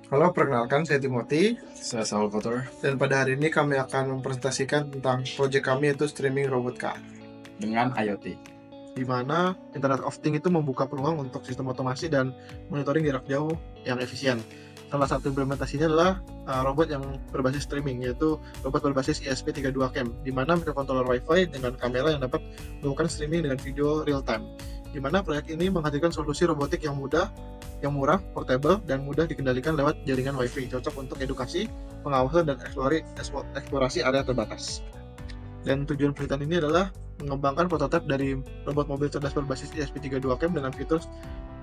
Halo, perkenalkan saya Timothy, Saya Salvatore dan pada hari ini kami akan mempresentasikan tentang proyek kami yaitu streaming robot car, dengan IoT. di mana Internet of Things itu membuka peluang untuk sistem otomasi dan monitoring jarak jauh yang efisien. Salah satu implementasinya adalah robot yang berbasis streaming, yaitu robot berbasis ESP32 Cam, di mana microcontroller Wi-Fi dengan kamera yang dapat melakukan streaming dengan video real time. Di mana proyek ini menghadirkan solusi robotik yang mudah, yang murah, portable, dan mudah dikendalikan lewat jaringan Wi-Fi, cocok untuk edukasi, pengawasan, dan eksplorasi area terbatas. Dan tujuan penelitian ini adalah mengembangkan prototipe dari robot mobil cerdas berbasis ESP32 Cam dengan fitur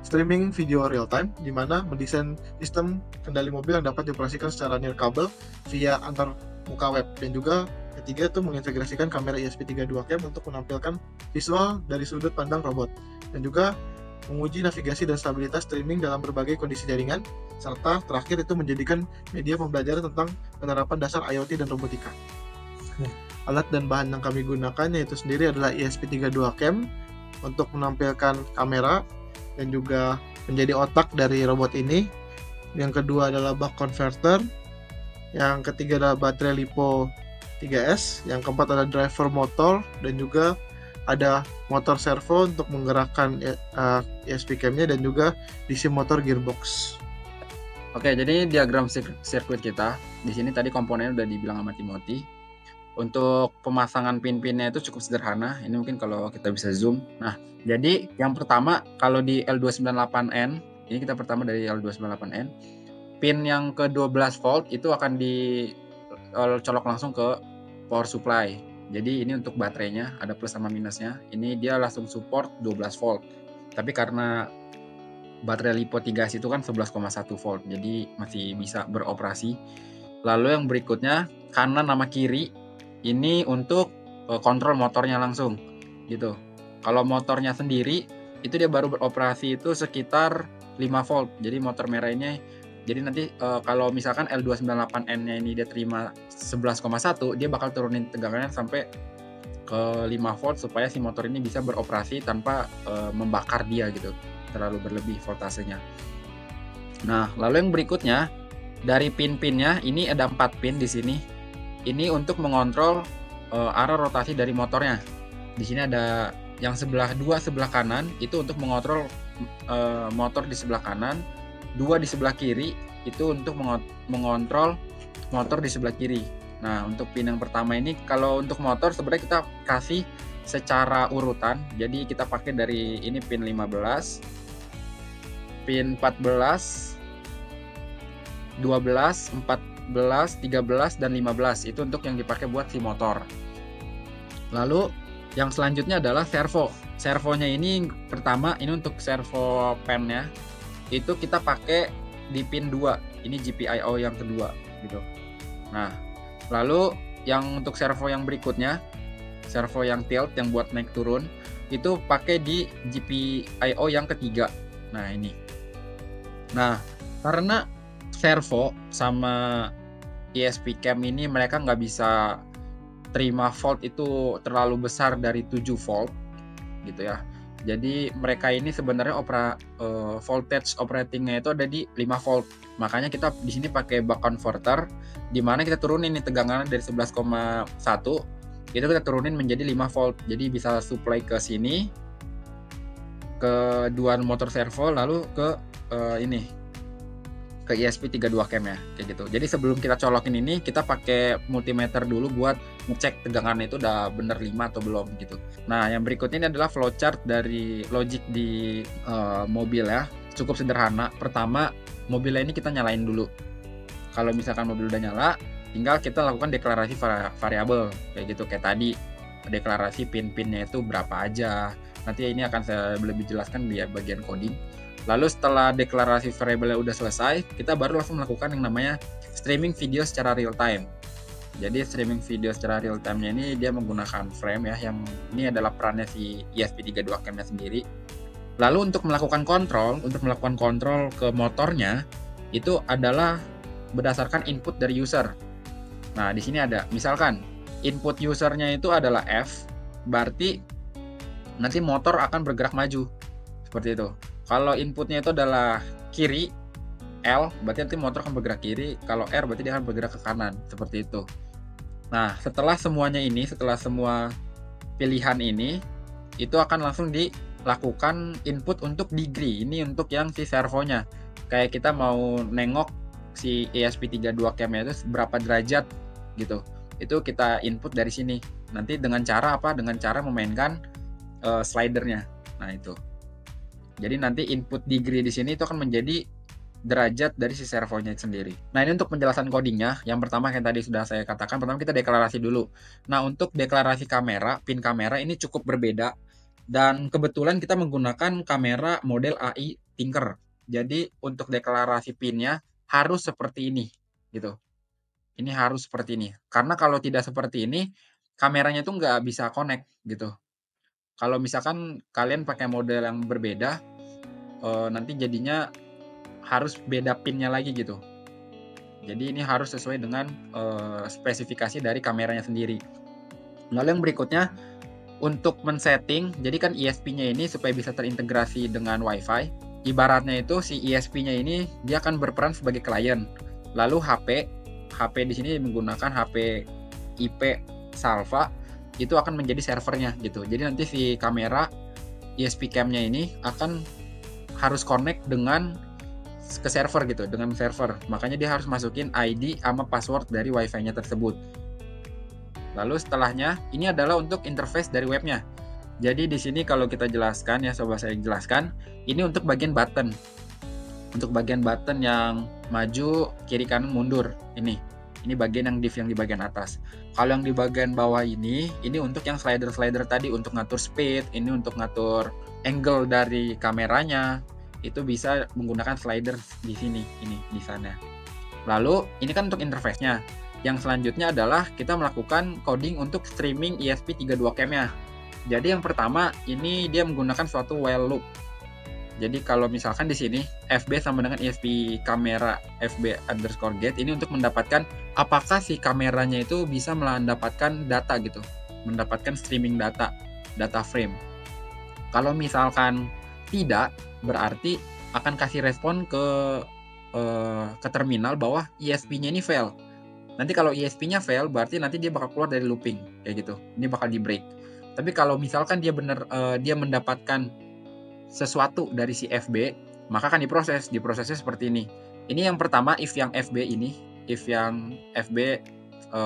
streaming video real time, di mana mendesain sistem kendali mobil yang dapat dioperasikan secara near kabel via antar muka web, dan juga ketiga itu mengintegrasikan kamera ESP32 Cam untuk menampilkan visual dari sudut pandang robot, dan juga menguji navigasi dan stabilitas streaming dalam berbagai kondisi jaringan, serta terakhir itu menjadikan media pembelajaran tentang penerapan dasar IoT dan robotika. Alat dan bahan yang kami gunakan yaitu sendiri adalah ESP32 Cam untuk menampilkan kamera dan juga menjadi otak dari robot ini. Yang kedua adalah buck converter. Yang ketiga adalah baterai LiPo 3S. Yang keempat adalah driver motor, dan juga ada motor servo untuk menggerakkan ESP cam-nya, dan juga DC motor gearbox. Oke, jadi diagram sirkuit kita di sini tadi komponennya udah dibilang sama Timothy. Untuk pemasangan pin-pinnya itu cukup sederhana. Ini mungkin kalau kita bisa zoom. Nah, jadi yang pertama kalau di L298N, ini kita pertama dari L298N, pin yang ke 12 volt itu akan dicolok langsung ke power supply. Jadi ini untuk baterainya ada plus sama minusnya. Ini dia langsung support 12 volt. Tapi karena baterai LiPo 3S itu kan 11,1 volt, jadi masih bisa beroperasi. Lalu yang berikutnya kanan sama kiri ini untuk kontrol motornya langsung gitu. Kalau motornya sendiri itu dia baru beroperasi itu sekitar 5 volt. Jadi motor merah ini, jadi nanti kalau misalkan L298N-nya ini dia terima 11,1, dia bakal turunin tegangannya sampai ke 5 volt supaya si motor ini bisa beroperasi tanpa membakar dia gitu, terlalu berlebih voltasenya. Nah, lalu yang berikutnya dari pin-pinnya ini ada 4 pin di sini. Ini untuk mengontrol arah rotasi dari motornya. Di sini ada yang dua sebelah kanan itu untuk mengontrol motor di sebelah kanan, 2 di sebelah kiri itu untuk mengontrol motor di sebelah kiri. Nah, untuk pin yang pertama ini kalau untuk motor sebenarnya kita kasih secara urutan. Jadi kita pakai dari ini pin 15, pin 14, 12, 14, 13, dan 15 itu untuk yang dipakai buat si motor. Lalu yang selanjutnya adalah servo. Servonya ini pertama ini untuk servo pennya itu kita pakai di pin 2. Ini GPIO yang kedua gitu. Nah, lalu yang untuk servo yang berikutnya, servo yang tilt yang buat naik turun itu pakai di GPIO yang ketiga. Nah, ini. Nah, karena servo sama ESP cam ini mereka nggak bisa terima volt itu terlalu besar dari 7 volt gitu ya. Jadi mereka ini sebenarnya voltage operatingnya itu ada di 5 volt. Makanya kita di sini pakai buck converter di mana kita turunin nih tegangannya dari 11,1 itu kita turunin menjadi 5 volt. Jadi bisa supply ke sini ke dua motor servo lalu ke ke ESP32 Cam ya, kayak gitu. Jadi sebelum kita colokin ini, kita pakai multimeter dulu buat ngecek tegangannya itu udah bener 5 atau belum gitu. Nah, yang berikutnya ini adalah flowchart dari logic di mobil ya. Cukup sederhana. Pertama, mobilnya ini kita nyalain dulu. Kalau misalkan mobil udah nyala, tinggal kita lakukan deklarasi variabel kayak gitu, kayak tadi. Deklarasi pin-pinnya itu berapa aja. Nanti ini akan saya lebih jelaskan di bagian coding. Lalu setelah deklarasi variabelnya udah selesai, kita baru langsung melakukan yang namanya streaming video secara real time. Jadi streaming video secara real time-nya ini dia menggunakan frame ya, yang ini adalah perannya si ESP32 Cam-nya sendiri. Lalu untuk melakukan kontrol ke motornya itu adalah berdasarkan input dari user. Nah, di sini ada misalkan input usernya itu adalah F, berarti nanti motor akan bergerak maju seperti itu. Kalau inputnya itu adalah kiri, L berarti nanti motor akan bergerak kiri, kalau R berarti dia akan bergerak ke kanan, seperti itu. Nah, setelah semuanya ini, setelah semua pilihan ini, itu akan langsung dilakukan input untuk degree. Ini untuk yang si servonya. Kayak kita mau nengok si ESP32 cam-nya itu berapa derajat gitu. Itu kita input dari sini. Nanti dengan cara apa? Dengan cara memainkan slidernya. Nah, itu. Jadi nanti input degree di sini itu akan menjadi derajat dari si servonya sendiri. Nah, ini untuk penjelasan codingnya. Yang pertama yang tadi sudah saya katakan, pertama kita deklarasi dulu. Nah, untuk deklarasi kamera, pin kamera ini cukup berbeda. Dan kebetulan kita menggunakan kamera model AI Tinker. Jadi untuk deklarasi pinnya harus seperti ini, gitu. Ini harus seperti ini. Karena kalau tidak seperti ini, kameranya tuh nggak bisa connect, gitu. Kalau misalkan kalian pakai model yang berbeda, nanti jadinya harus beda pinnya lagi gitu. Jadi ini harus sesuai dengan spesifikasi dari kameranya sendiri. Lalu yang berikutnya, untuk men-setting, jadi kan ESP-nya ini supaya bisa terintegrasi dengan Wi-Fi, ibaratnya itu si ESP-nya ini dia akan berperan sebagai klien. Lalu HP di sini menggunakan HP IP Salva, itu akan menjadi servernya gitu. Jadi nanti si kamera ESP cam-nya ini akan harus connect dengan ke server gitu, dengan server. Makanya dia harus masukin ID sama password dari Wi-Fi-nya tersebut. Lalu setelahnya, ini adalah untuk interface dari webnya. Jadi di sini kalau kita jelaskan ya, coba saya jelaskan. Ini untuk bagian button. Untuk bagian button yang maju, kiri, kanan, mundur. Ini bagian yang div yang di bagian atas. Kalau yang di bagian bawah ini untuk yang slider-slider tadi, untuk ngatur speed, ini untuk ngatur angle dari kameranya. Itu bisa menggunakan slider di sini, ini di sana. Lalu ini kan untuk interface-nya. Yang selanjutnya adalah kita melakukan coding untuk streaming ESP32 cam-nya. Jadi yang pertama ini dia menggunakan suatu while loop. Jadi kalau misalkan di sini FB sama dengan ESP kamera FB_get ini untuk mendapatkan apakah si kameranya itu bisa mendapatkan data gitu, mendapatkan streaming data frame. Kalau misalkan tidak, berarti akan kasih respon ke terminal bahwa ESP-nya ini fail. Nanti kalau ESP-nya fail, berarti nanti dia bakal keluar dari looping kayak gitu. Ini bakal di break. Tapi kalau misalkan dia dia mendapatkan sesuatu dari si FB, maka akan diprosesnya seperti ini. Ini yang pertama, if yang FB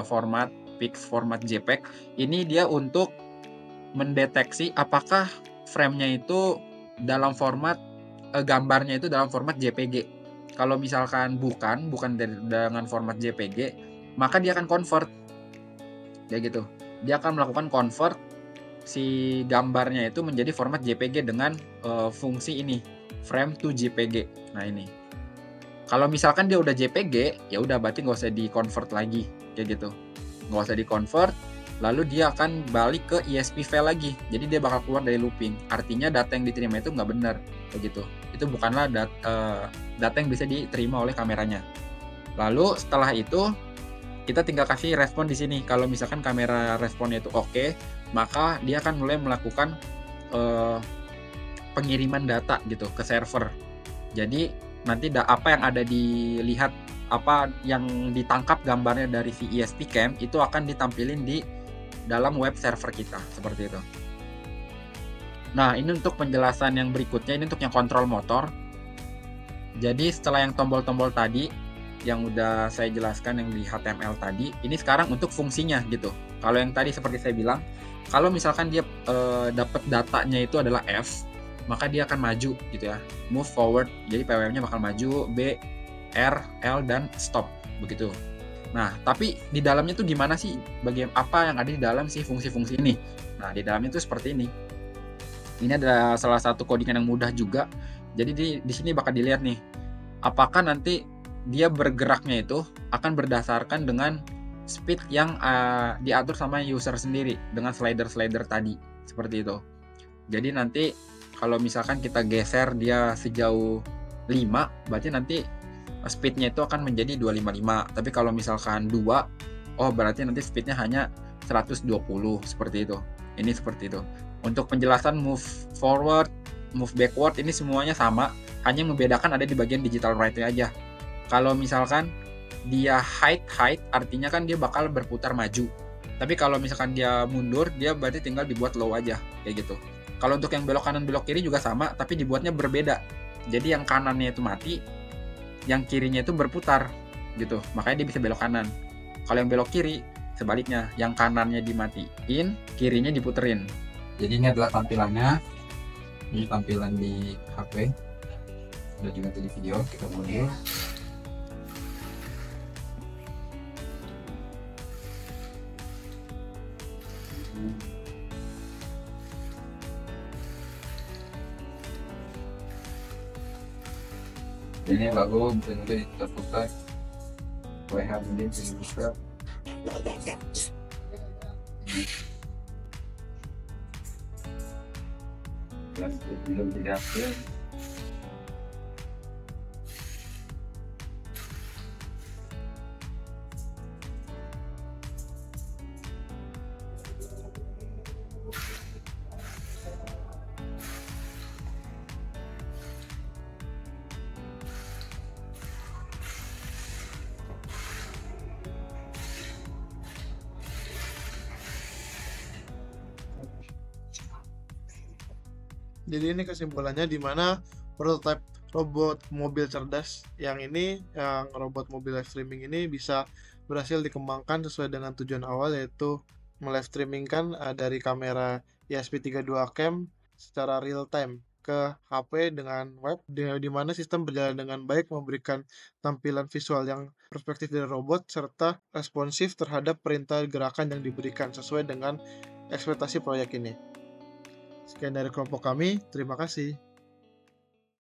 format fix format JPEG, ini dia untuk mendeteksi apakah frame-nya itu dalam format gambarnya itu dalam format JPG. Kalau misalkan bukan dengan format JPG, maka dia akan convert kayak gitu. Dia akan melakukan convert si gambarnya itu menjadi format JPG dengan fungsi ini, frame to JPG. Nah ini. Kalau misalkan dia udah JPG, ya udah berarti nggak usah di-convert lagi kayak gitu. Nggak usah di-convert, lalu dia akan balik ke ESP file lagi. Jadi dia bakal keluar dari looping. Artinya data yang diterima itu nggak benar kayak gitu. Itu bukanlah data yang bisa diterima oleh kameranya. Lalu setelah itu kita tinggal kasih respon di sini. Kalau misalkan kamera responnya itu oke, maka dia akan mulai melakukan pengiriman data gitu ke server. Jadi nanti apa yang ada dilihat, apa yang ditangkap gambarnya dari si ESP cam itu akan ditampilin di dalam web server kita seperti itu. Nah, ini untuk penjelasan yang berikutnya, ini untuk yang kontrol motor. Jadi setelah yang tombol-tombol tadi yang udah saya jelaskan yang di HTML tadi, ini sekarang untuk fungsinya gitu. Kalau yang tadi seperti saya bilang, kalau misalkan dia dapat datanya itu adalah F, maka dia akan maju gitu ya, move forward. Jadi PWM-nya bakal maju, B, R, L, dan stop begitu. Nah, tapi di dalamnya tuh gimana sih? Bagian apa yang ada di dalam si fungsi-fungsi ini? Nah, di dalamnya itu seperti ini. Ini adalah salah satu codingan yang mudah juga. Jadi di sini bakal dilihat nih, apakah nanti dia bergeraknya itu akan berdasarkan dengan speed yang diatur sama user sendiri dengan slider-slider tadi seperti itu. Jadi nanti kalau misalkan kita geser dia sejauh 5, berarti nanti speednya itu akan menjadi 255. Tapi kalau misalkan 2, berarti nanti speednya hanya 120 seperti itu. Ini seperti itu. Untuk penjelasan move forward, move backward ini semuanya sama, hanya membedakan ada di bagian digital write aja. Kalau misalkan dia height artinya kan dia bakal berputar maju. Tapi kalau misalkan dia mundur, dia berarti tinggal dibuat low aja, kayak gitu. Kalau untuk yang belok kanan belok kiri juga sama, tapi dibuatnya berbeda. Jadi yang kanannya itu mati, yang kirinya itu berputar gitu. Makanya dia bisa belok kanan. Kalau yang belok kiri sebaliknya, yang kanannya dimatiin, kirinya diputerin. Jadi ini adalah tampilannya. Ini tampilan di HP. Udah juga di video, kita mundur. Ini lagu bisa terputar. WH ini bisa dibuka. Dan belum tidak. Jadi ini kesimpulannya di mana prototipe robot mobil cerdas yang robot mobil live streaming ini bisa berhasil dikembangkan sesuai dengan tujuan awal, yaitu live streamingkan dari kamera ESP32 cam secara real time ke HP dengan web, di mana sistem berjalan dengan baik, memberikan tampilan visual yang perspektif dari robot serta responsif terhadap perintah gerakan yang diberikan sesuai dengan ekspektasi proyek ini. Sekian dari kelompok kami, terima kasih.